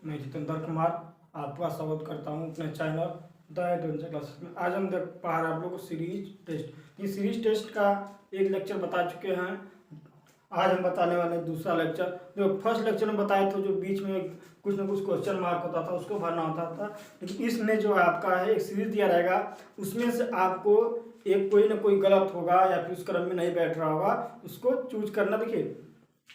मैं जितेंद्र कुमार आपका स्वागत करता हूं अपने चैनल द एडवेंचर क्लासेस में। आज हम पढ़ा रहे हैं आप लोग को सीरीज टेस्ट। ये सीरीज टेस्ट का एक लेक्चर बता चुके हैं। आज हम बताने वाले हैं दूसरा लेक्चर। जो फर्स्ट लेक्चर में बताया तो जो बीच में कुछ ना कुछ क्वेश्चन मार्क होता था उसको भरना होता था, लेकिन इसमें जो आपका है एक सीरीज दिया रहेगा, उसमें से आपको एक कोई ना कोई गलत होगा या फिर उस क्रम में नहीं बैठ रहा होगा, उसको चूज करना। देखिए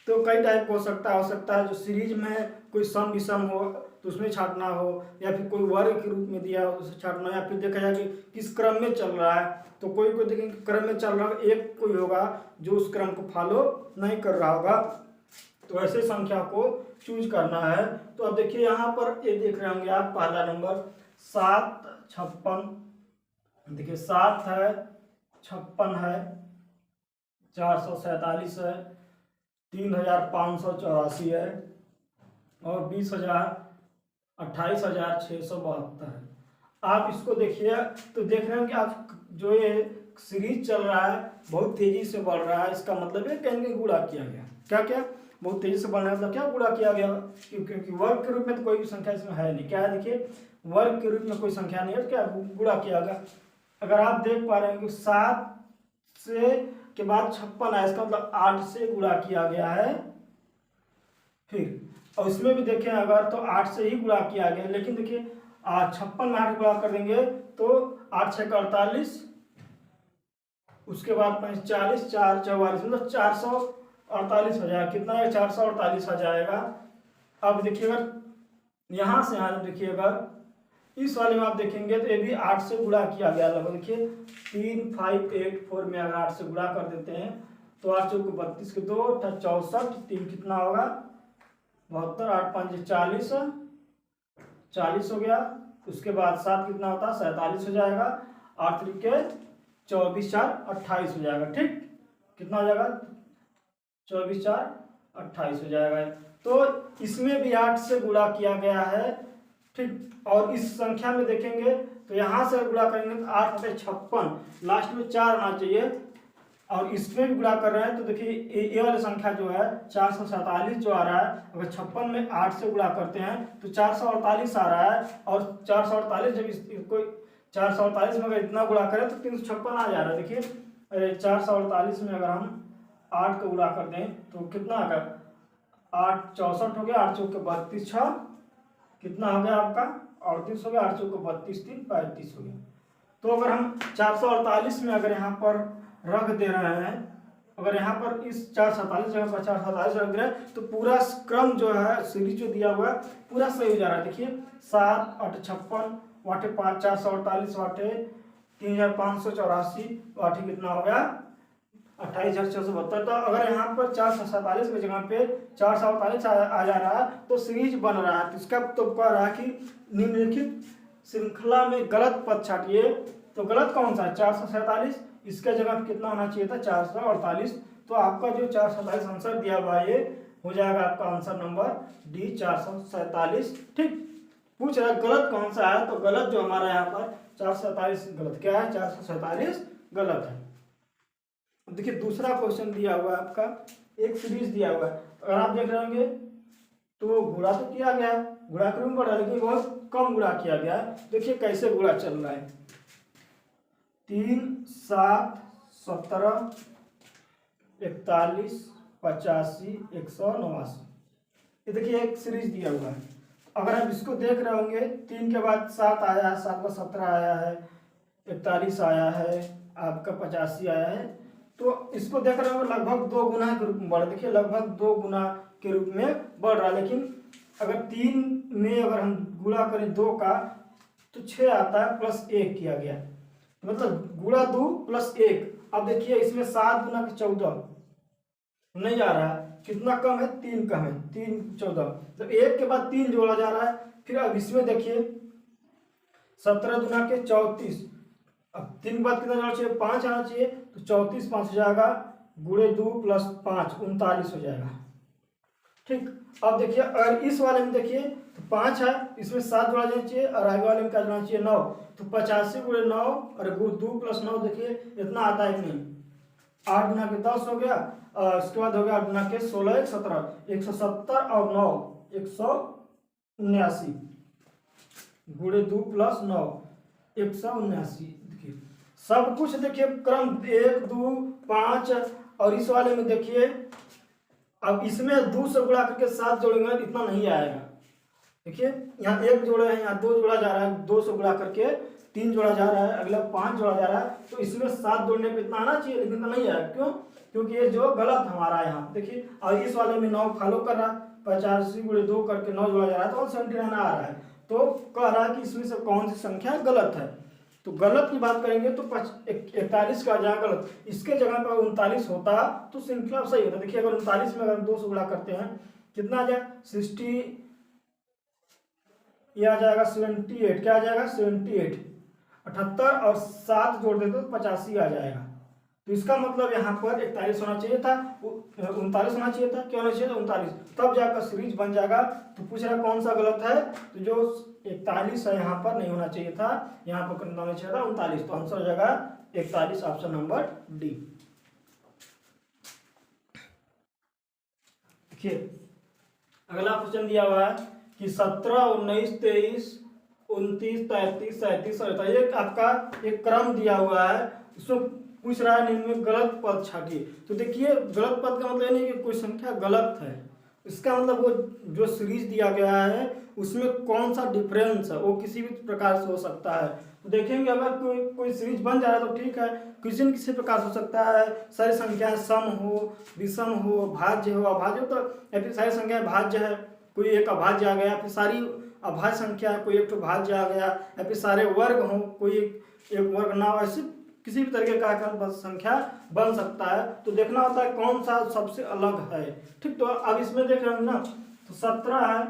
तो कई टाइप हो सकता है जो सीरीज में कोई सम विषम हो तो उसमें छांटना हो, या फिर कोई वर्ग के रूप में दिया हो तो उसे छांटना, या फिर देखा जाए कि किस क्रम में चल रहा है। तो कोई कोई देखेंगे क्रम में चल रहा है, एक कोई होगा जो उस क्रम को फॉलो नहीं कर रहा होगा, तो ऐसे संख्या को चूज करना है। तो अब देखिए यहाँ पर ये देख रहे होंगे आप, पहला नंबर 7 56, देखिए 7 है, 56 है, 447 है, 3584 है और 20,000 28,672 है। आप इसको देखिए तो देख रहे हैं कि आप जो ये सीरीज चल रहा है बहुत तेजी से बढ़ रहा है, इसका मतलब है कहीं गुणा किया गया। क्या क्या बहुत तेजी से बढ़ रहा है मतलब क्या गुणा किया गया, क्योंकि वर्ग के रूप में तो कोई भी संख्या इसमें है नहीं। क्या है, देखिए वर्ग के रूप में कोई संख्या नहीं है, क्या गुणा किया गया। अगर आप देख पा रहे हैं कि 7 से के बाद 56 है, इसका मतलब 8 से गुणा किया गया है। फिर और इसमें भी देखें अगर तो 8 से ही गुणा किया गया, लेकिन देखिए 56 में 8 गुणा कर देंगे तो 8 6 48, उसके बाद 5 40 4 44, मतलब 448 हो जाएगा। कितना है, 448 आ जाएगा। अब देखिए अगर यहाँ से यहाँ देखिएगा इस वाले में आप देखेंगे तो ये भी 8 से गुणा किया गया लगभग। देखिए 3 5 8 4 में अगर 8 से गुणा कर देते हैं तो 8 चौक 32 के 2 64, 3 कितना होगा 72, 8 5 40, 40 हो गया। उसके बाद 7 कितना होता है 47 हो जाएगा, 8 3 24 4 28 हो जाएगा। ठीक, कितना हो जाएगा 24 4 28 हो जाएगा। तो इसमें भी 8 से गुणा किया गया है। ठीक, और इस संख्या में देखेंगे तो यहाँ से गुणा करेंगे तो 8 56, लास्ट में 4 आना चाहिए, और इसमें भी गुणा कर रहे हैं तो देखिए ये वाली संख्या जो है 447 जो आ रहा है, अगर 56 में 8 से गुणा करते हैं तो 448 आ रहा है। और 448 जब इसको 448 में अगर इतना गुणा करें तो 356 आ जा रहा है। देखिए 448 में अगर हम 8 को गुणा कर दें तो कितना आ गया, 8 64 हो गया, 8 चौक 32 6 कितना हो गया आपका 38 हो गया, 8 चौक 32 3 35 हो गया। तो अगर हम 448 में अगर यहाँ पर रख दे रहे हैं, अगर यहाँ पर इस 447 जगह पर 447 रख दे रहे हैं तो पूरा क्रम जो है सीरीज जो दिया हुआ है पूरा सही हो जा रहा है। देखिए 7 8 56 वाटे 5 448 वाटे 3584 वाटे कितना हो गया 28,672। तो अगर यहाँ पर 447 की जगह पे 447 आ जा रहा है तो सीरीज बन रहा है। तो इसका तो कह रहा है कि निम्नलिखित श्रृंखला में गलत पद छाटिए। तो गलत कौन सा है 447, इसके जगह पे कितना होना चाहिए था 448। तो आपका जो 447 आंसर दिया हुआ है ये हो जाएगा आपका आंसर नंबर डी 447। ठीक, पूछ रहा है गलत कौन सा है, तो गलत जो हमारा यहाँ पर 447 गलत क्या है, 447 गलत है। देखिए दूसरा क्वेश्चन दिया हुआ है आपका, एक सीरीज दिया हुआ है, अगर आप देख रहे होंगे तो गुणा तो किया गया है, गुणा क्रम बढ़ा लेकिन बहुत कम गुणा किया गया है। देखिए कैसे गुणा चल रहा है, 3 7 17 41 85 189। ये देखिए एक सीरीज दिया हुआ है। अगर आप इसको देख रहे होंगे 3 के बाद 7 आया है, 7 बाद 17 आया है, 41 आया है, आपका 85 आया है। तो इसको देख रहे हो लगभग 2 गुना के रूप में बढ़, देखिए लगभग 2 गुना के रूप में बढ़ रहा है। लेकिन अगर 3 में अगर हम गुणा करें 2 का तो 6 आता है, प्लस 1 किया गया, मतलब गुणा 2 प्लस 1। अब देखिए इसमें 7 गुना के 14 नहीं आ रहा है, कितना कम है 3 कम है, 3 14, तो 1 के बाद 3 जोड़ा जा रहा है। फिर अब इसमें देखिए 17 गुना के 34, अब 3 के बाद कितना जाना चाहिए 5 आना चाहिए, तो 34 5 हो जाएगा, गुणे 2 प्लस 5 39 हो जाएगा। ठीक, अब देखिए अगर इस वाले में देखिए तो 5 है, इसमें 7 जोड़ा जाना चाहिए, और आगे वाले में क्या जोड़ना चाहिए 9, तो 85 गुणे 9 और 2 प्लस 9 देखिए इतना आता है कि नहीं, 8 गुना के 10 हो गया, उसके बाद हो गया 8 गुना के 16 17 170 और 9 100 79 गुणे 2 प्लस 9 179। देखिए सब कुछ देखिए क्रम 1 2 5 और इस वाले में देखिए अब इसमें 2 से गुणा करके 7 जोड़ेंगे इतना नहीं आएगा। देखिए यहाँ 1 जोड़े हैं, यहाँ 2 जोड़ा जा रहा है, 2 से गुणा करके 3 जोड़ा जा रहा है, अगला 5 जोड़ा जा रहा है, तो इसमें 7 जोड़ने पे इतना आना चाहिए लेकिन इतना नहीं आया। क्यों? क्योंकि ये जो गलत हमारा है यहाँ देखिए। और इस वाले में 9 फॉलो कर रहा है, 85 गुणे 2 करके 9 जोड़ा जा रहा है तो 179 आ रहा है। तो कह रहा है कि इसमें से कौन सी संख्या गलत है। तो गलत की बात करेंगे तो 41 का जगह गलत, इसके जगह पर 39 होता तो श्रृंखला सही होता। देखिए अगर 39 में अगर 2 से गुणा करते हैं कितना आ जाए 60, ये आ जाएगा 78, क्या आ जाएगा 78, 78 और 7 जोड़ देते तो 85 आ जाएगा। तो इसका मतलब यहाँ पर 41 होना चाहिए था, 39 होना चाहिए था, क्या होना चाहिए था 39, तब जाकर सीरीज बन जाएगा। तो पूछ रहा कौन सा गलत है, तो जो 41 है यहाँ पर नहीं होना चाहिए था, यहाँ पर कितना होना चाहिए था 39। तो आंसर हो जाएगा 41, ऑप्शन नंबर डी। देखिए अगला क्वेश्चन दिया हुआ है कि 17 19 23 29 33 37 और ये आपका एक क्रम दिया हुआ है, इसमें पूछ रहा है इनमें गलत पद छाटिए। तो देखिए गलत पद का मतलब नहीं कि कोई संख्या गलत है, इसका मतलब वो जो सीरीज दिया गया है उसमें कौन सा डिफरेंस है वो किसी भी प्रकार से हो सकता है। तो देखेंगे अगर कोई सीरीज बन जा रहा है तो ठीक है, किसी न किसी प्रकार से हो सकता है। सारी संख्याएं सम हो, विषम हो, भाज्य हो, अभाज्य हो, तो या फिर सारी संख्याएं भाज्य है, कोई एक अभाज्य आ गया, फिर सारी अभाज्य संख्या है, कोई एक तो भाज्य आ गया, या फिर सारे वर्ग हो, कोई एक वर्ग ना हो, ऐसे किसी भी तरीके का संख्या बन सकता है। तो देखना होता है कौन सा सबसे अलग है। ठीक, तो अब इसमें देख रहे हैं ना, तो 17 है,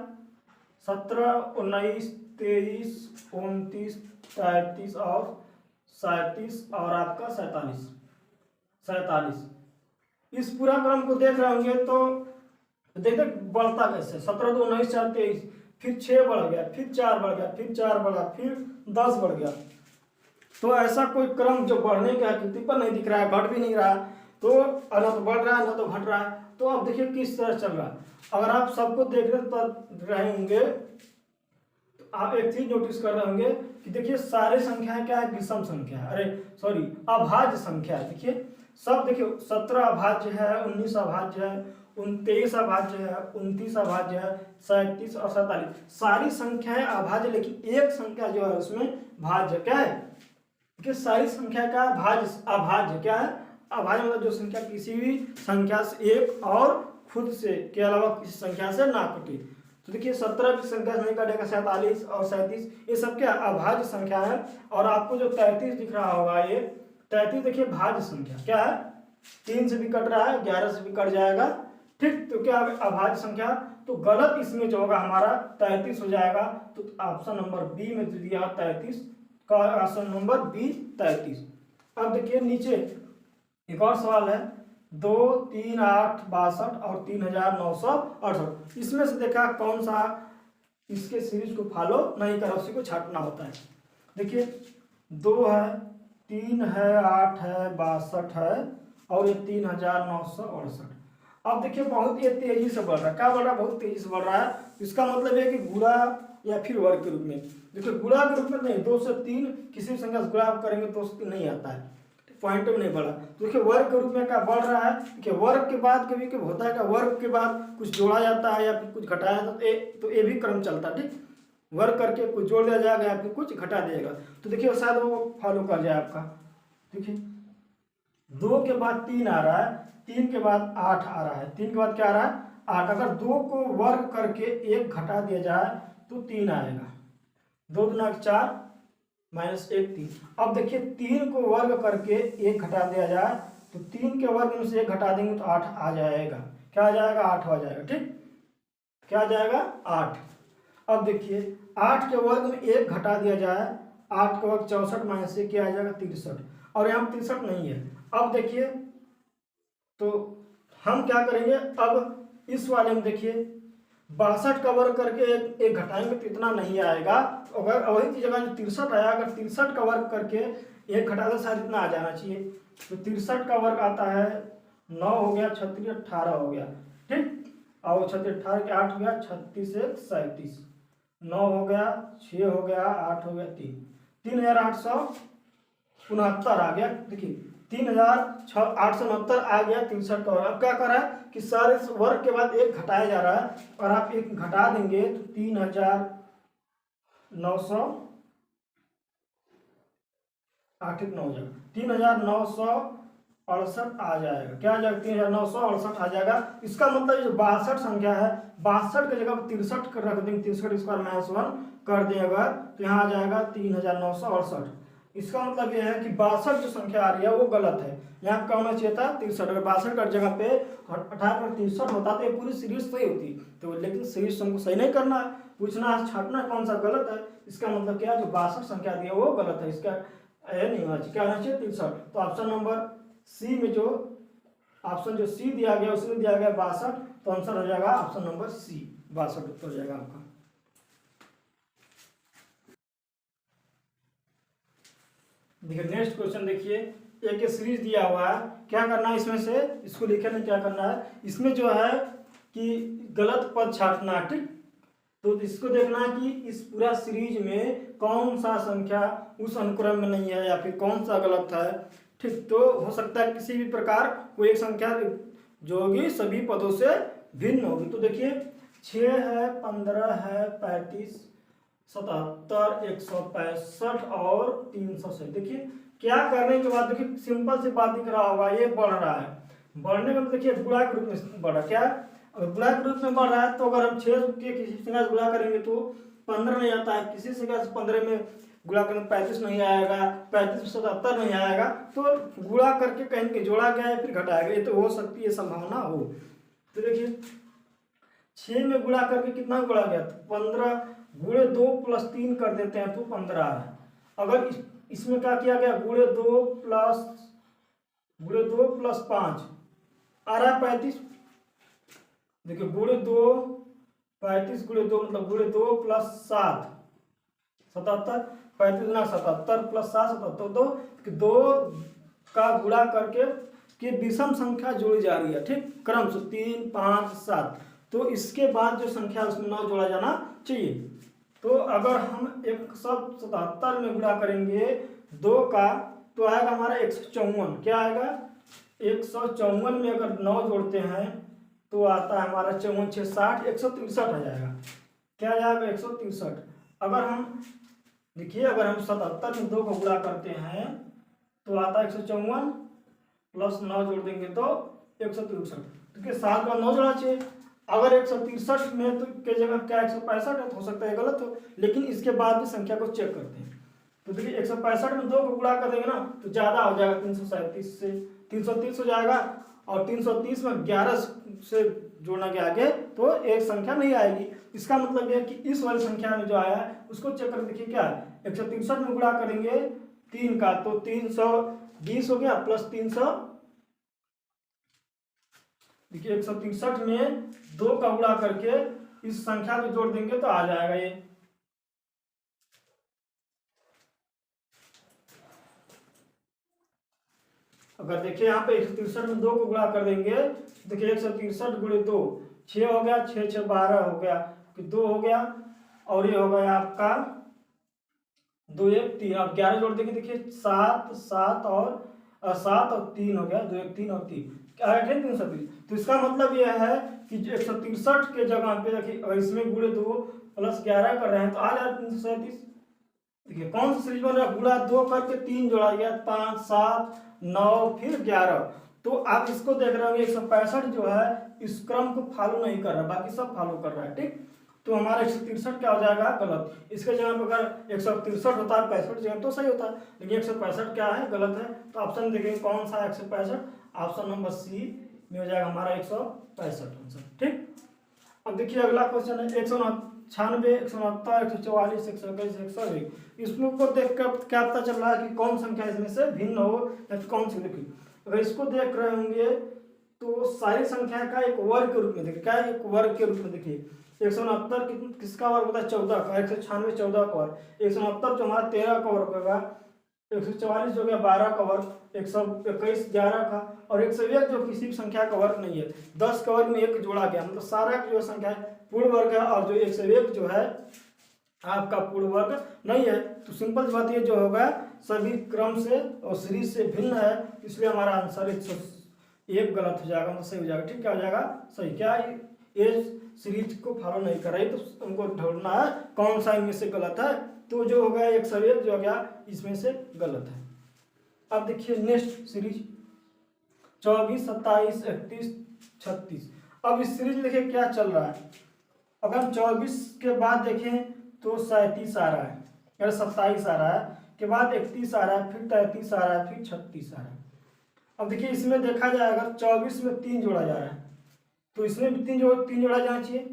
17 19 23 29 33 और 37 और आपका 47। इस पूरा क्रम को देख रहे होंगे तो देखते बढ़ता कैसे, 17 2 19 4 23, फिर 6 बढ़ गया, फिर 4 बढ़ गया, फिर 4 बढ़ा, फिर 10 बढ़ गया। तो ऐसा कोई क्रम जो बढ़ने के आकृति पर नहीं दिख रहा है, घट भी नहीं रहा, तो न तो बढ़ रहा है न तो घट रहा है। तो अब देखिए किस तरह चल रहा है। अगर आप सबको देख रहे होंगे तो आप एक चीज नोटिस कर रहे होंगे कि देखिए सारे संख्याएं क्या है, विषम संख्या है, अरे सॉरी अभाज्य संख्या है। देखिए सब देखिए 17 अभाज्य है, 19 अभाज्य है, 23 अभाज्य है, 29 अभाज्य है, 37 और 47 सारी संख्याएं अभाज्य, लेकिन एक संख्या जो है उसमें भाज्य क्या है कि सारी संख्या का अभाज्य क्या है, अभाज्य मतलब जो संख्या किसी भी संख्या से एक और खुद से के अलावा किसी संख्या से ना कटे। तो देखिए 17 की संख्या से नहीं कटेगा, 47 और 37 ये सब क्या अभाज्य संख्या है। और आपको जो 33 दिख रहा होगा, ये 33 देखिए भाज्य संख्या क्या है, 3 से भी कट रहा है, 11 से भी कट जाएगा। ठीक, तो क्या अभाज्य संख्या, तो गलत इसमें जो होगा हमारा 33 हो जाएगा। तो ऑप्शन नंबर बी में दिया 33 का ऑप्शन नंबर बी 33। अब देखिए नीचे एक और सवाल है, 2 3 8 62 और 3968, इसमें से देखा कौन सा इसके सीरीज को फॉलो नहीं करा, उसी को छाटना होता है। देखिए 2 है, 3 है, 8 है, 62 है और ये 3968। अब देखिए बहुत ये तेजी से बढ़ रहा है, क्या बढ़ रहा है, बहुत तेजी से बढ़ रहा है। इसका मतलब है कि गुणा या फिर वर्ग के रूप में, देखिए गुणा के रूप में नहीं, 2 से 3 किसी भी संख्या से गुणा करेंगे 2 से 3 नहीं आता है, पॉइंट में नहीं बढ़ा। तो देखिए वर्ग के रूप में क्या बढ़ रहा है कि वर्ग के बाद कभी कभी होता है कि वर्ग के बाद कुछ जोड़ा जाता है या फिर कुछ घटाया जाता है, तो ये भी क्रम चलता है। ठीक, वर्ग करके कुछ जोड़ दिया जाएगा या फिर कुछ घटा देगा, तो देखिए शायद वो फॉलो कर जाए आपका। देखिए 2 के बाद 3 आ रहा है, 3 के बाद 8 आ रहा है, 3 के बाद क्या आ रहा है 8। अगर 2 को वर्ग करके 1 घटा दिया जाए तो 3 आएगा, 2 दूना 4 -1 3। अब देखिए 3 को वर्ग करके 1 घटा दिया जाए तो 3 के वर्ग में से 1 घटा देंगे तो 8 आ जाएगा, क्या आ जाएगा 8 आ जाएगा। ठीक, क्या आ जाएगा 8। अब देखिए 8 के वर्ग में 1 घटा दिया जाए, 8 के वर्ग 64 -1 क्या आ जाएगा 63, और यहाँ 63 नहीं है। अब देखिए तो हम क्या करेंगे, अब इस वाले में देखिए 62 का वर्ग करके एक घटाएंगे तो इतना नहीं आएगा। अगर वही की जगह 63 आया, अगर 63 का वर्ग करके 1 घटा दो शायद इतना आ जाना चाहिए। तो 63 का वर्ग आता है 9 हो गया, 36 18 हो गया। ठीक, और 36 18 के 8 हो गया, 36 1 37। 9 हो गया, 6 हो गया, 8 हो गया, 3,869 आ गया। देखिए 3,869 आ गया 63 का। और अब क्या कर रहा है कि सारे वर्ग के बाद एक घटाया जा रहा है, और आप एक घटा देंगे तो 3,900 हो जाएगा, 3,968 आ जाएगा। क्या आ जाएगा? 3,968 आ जाएगा। इसका मतलब जो 62 संख्या है, 62 की जगह 63 रख देंगे, 63 स्क्वायर माइनस 1 कर दें अगर, तो यहाँ आ जाएगा 3,968। इसका मतलब यह है कि 62 जो संख्या आ रही है वो गलत है। यहाँ क्या होना चाहिए था? 63। अगर 62 का जगह पे हटाकर 63 होता तो ये पूरी सीरीज सही होती। तो लेकिन सीरीज हमको सही नहीं करना है, पूछना है, छाटना कौन सा गलत है। इसका मतलब क्या है? जो 62 संख्या दी है वो गलत है। इसका नहीं होना चाहिए। क्या होना चाहिए? 63। तो ऑप्शन नंबर सी में जो ऑप्शन जो सी दिया गया उसमें दिया गया 62, तो आंसर हो जाएगा ऑप्शन नंबर सी, 62 उत्तर हो जाएगा आपका। देखिए नेक्स्ट क्वेश्चन देखिए, एक सीरीज दिया हुआ है, क्या करना है इसमें से, इसको लिखे में क्या करना है, इसमें जो है कि गलत पद छाटना है, ठीक। तो इसको देखना है कि इस पूरा सीरीज में कौन सा संख्या उस अनुक्रम में नहीं है या फिर कौन सा गलत है, ठीक। तो हो सकता है किसी भी प्रकार कोई एक संख्या जो होगी सभी पदों से भिन्न होगी। तो देखिए 6 है, 15 है, 35, 77, 165 और 300 से। देखिए क्या करने के बाद देखिए सिंपल सी बात दिख रहा होगा, ये बढ़ रहा है। बढ़ने का देखिए गुणा के रूप में बढ़ रहा, क्या अगर गुणा के रूप में बढ़ रहा है तो अगर हम 6 के किसी संख्या से गुणा करेंगे तो 15 नहीं आता है, किसी संख्या से 15 में गुणा करेंगे 35 नहीं आएगा, 35 में 77 नहीं आएगा। तो गुणा करके कहीं के जोड़ा गया है फिर घटाया गया, ये तो हो सकती है संभावना हो। तो देखिए 6 में गुणा करके कितना गुणा गया? तो 15 गुणे 2 प्लस 3 कर देते हैं तो 15 है। अगर इसमें क्या किया गया? गुणे 2 प्लस 5 आ रहा है 35। देखिए गुणे 2, 35 गुणे 2 मतलब गुणे 2 प्लस 7 77, 35 गुना 77 प्लस 7 77, तो 2 का गुणा करके कि विषम संख्या जोड़ी जा रही है, ठीक, क्रम से 3, 5, 7। तो इसके बाद जो संख्या उसमें 9 जोड़ा जाना चाहिए। तो अगर हम 177 में गुणा करेंगे 2 का तो आएगा हमारा 154। क्या आएगा? 154 में अगर 9 जोड़ते हैं तो आता है हमारा 54 6 60, 163 आ जाएगा। क्या आ जाएगा? 163। अगर हम देखिए अगर हम 77 में 2 को गुणा करते हैं तो आता है 154 प्लस 9 जोड़ देंगे तो 163। क्योंकि 7 का 9 जोड़ा चाहिए। अगर 163 में तो के जगह क्या 165 है, तो हो सकता है गलत हो, लेकिन इसके बाद भी संख्या को चेक करते हैं। तो देखिए 165 में 2 को गुणा कर देंगे ना तो ज़्यादा हो जाएगा, 337 से 330 हो जाएगा, और 330 में 11 से जोड़ना के आगे तो एक संख्या नहीं आएगी। इसका मतलब यह कि इस वाली संख्या में जो आया है उसको चेक कर देखिए क्या है। 163 में गुणा करेंगे 3 का तो 320 हो गया प्लस 300, देखिए 163 में 2 का गुणा करके इस संख्या को जोड़ देंगे तो आ जाएगा ये। अगर देखिए यहाँ पे 163 में 2 को गुणा कर देंगे, देखिए 163 गुणे 2 6 हो गया, 6 6 12 हो गया, 2 हो गया, और ये हो गया आपका 2 1 3। अब 11 जोड़ देंगे, देखिए 7 7 और 7 और 3 हो गया, 2 1 3 और 3 क्या है 330। तो इसका मतलब यह है कि 163 के जगह पे देखिए इसमें गुणे 2 प्लस 11 कर रहे हैं तो आ जाए 337। देखिए कौन सा सीरीज बन रहा है? गुणा 2 करके 3 जोड़ा गया, 5 7 9 फिर 11। तो आप इसको देख रहे होंगे 165 जो है इस क्रम को फॉलो नहीं कर रहा, बाकी सब फॉलो कर रहा है, ठीक। तो हमारा 163 क्या हो जाएगा? गलत। इसके जगह पर अगर 163 होता है 65 जगह तो सही होता है, लेकिन 165 क्या है? गलत है। तो ऑप्शन देखेंगे कौन सा 165, ऑप्शन नंबर सी में हो जाएगा हमारा 165 आंसर, ठीक। अब देखिए अगला क्वेश्चन है 196, 169, 144, 121, 101। इसमें को देख कर क्या पता चल रहा है कि कौन संख्या इसमें से भिन्न हो या फिर कौन सी। देखिए अगर इसको देख रहे होंगे तो सारी संख्या का एक वर्ग के रूप में देखिए, क्या है? एक वर्ग के रूप में देखिए 169 किसका वर्ग होता है? 14 का। 196 14 का वर्ग, 169 जो हमारा 13 का वर्ग होगा, 144 जो गया 12 का वर्ग, 121 11 का, और 101 जो किसी भी संख्या का वर्ग नहीं है, 10 का वर्ग में 1 जोड़ा गया, मतलब सारा जो संख्या है पूर्ण वर्ग है। और जो 101 जो है आपका पूर्ण वर्ग नहीं है। तो सिंपल सी बात ये जो होगा सभी क्रम से और सीरीज से भिन्न है, इसलिए हमारा आंसर 101 गलत हो जाएगा, मतलब सही हो जाएगा। ठीक, क्या हो जाएगा सही, क्या ये सीरीज को फॉलो नहीं कर रही, तो हमको ढूंढना है कौन सा इनमें से गलत है। तो जो हो गया 101 जो हो गया इसमें से गलत है। अब देखिए नेक्स्ट सीरीज 24, 27, 31, 36। अब इस सीरीज में देखिए क्या चल रहा है। अगर हम 24 के बाद देखें तो 37 आ रहा है, अगर 27 आ रहा है, के बाद 31 आ रहा है, फिर 33 आ रहा है, फिर 36 आ रहा है। अब देखिए इसमें देखा जाए अगर 24 में 3 जोड़ा जा रहा है तो इसमें भी 3 जोड़ा जाना चाहिए,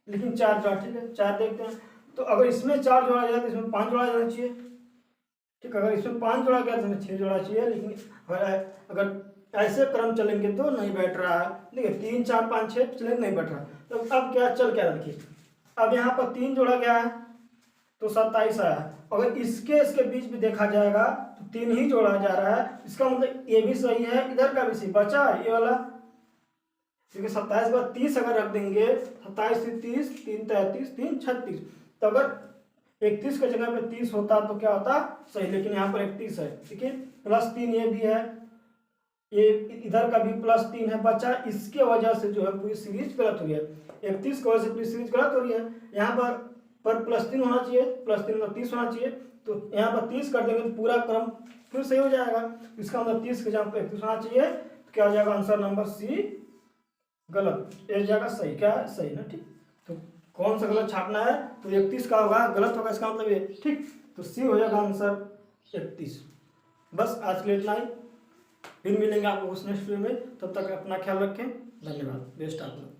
लेकिन 4 जोड़ा, ठीक है 4 देखते हैं। तो अगर इसमें 4 जोड़ा जाए तो इसमें 5 जोड़ा जाना चाहिए। ठीक, अगर इसमें 5 जोड़ा गया तो इसमें 6 जोड़ा चाहिए, लेकिन अगर ऐसे क्रम चलेंगे तो नहीं बैठ रहा है। देखिए 3, 4, 5, 6 चलेंगे, नहीं बैठ रहा। तो अब क्या चल क्या देखिए, अब यहाँ पर 3 जोड़ा गया है तो 27 आया। अगर इसके बीच भी देखा जाएगा तो 3 ही जोड़ा जा रहा है, इसका मतलब ये भी सही है, इधर का भी सही बचा ये वाला, क्योंकि 27 के बाद 30 अगर रख देंगे, 27 से 30, 3 33, 3 36, तो अगर 31 की जगह पे 30 होता तो क्या होता सही, लेकिन यहाँ पर 31 है। ठीक है, +3 ये भी है, ये इधर का भी +3 है बचा, इसके वजह से जो है पूरी सीरीज गलत हो गया। 31 की वजह से पूरी सीरीज गलत हो रही है। यहाँ पर +3 होना चाहिए, +3 में 30 होना चाहिए, तो यहाँ पर 30 कर देंगे तो पूरा क्रम फिर सही हो जाएगा। इसका मतलब 30 के जगह पर 31 होना चाहिए, तो क्या हो जाएगा आंसर नंबर सी गलत, ये जाएगा सही, क्या है सही ना। ठीक, तो कौन सा गलत छापना है, तो 31 का होगा, गलत होगा इसका मतलब ये। ठीक, तो सी हो जाएगा आंसर 31। बस आज के लिए इतना ही, फिर मिलेंगे आपको उस नेक्स्ट वीडियो में, तब तक अपना ख्याल रखें, धन्यवाद, बेस्ट आप लोग।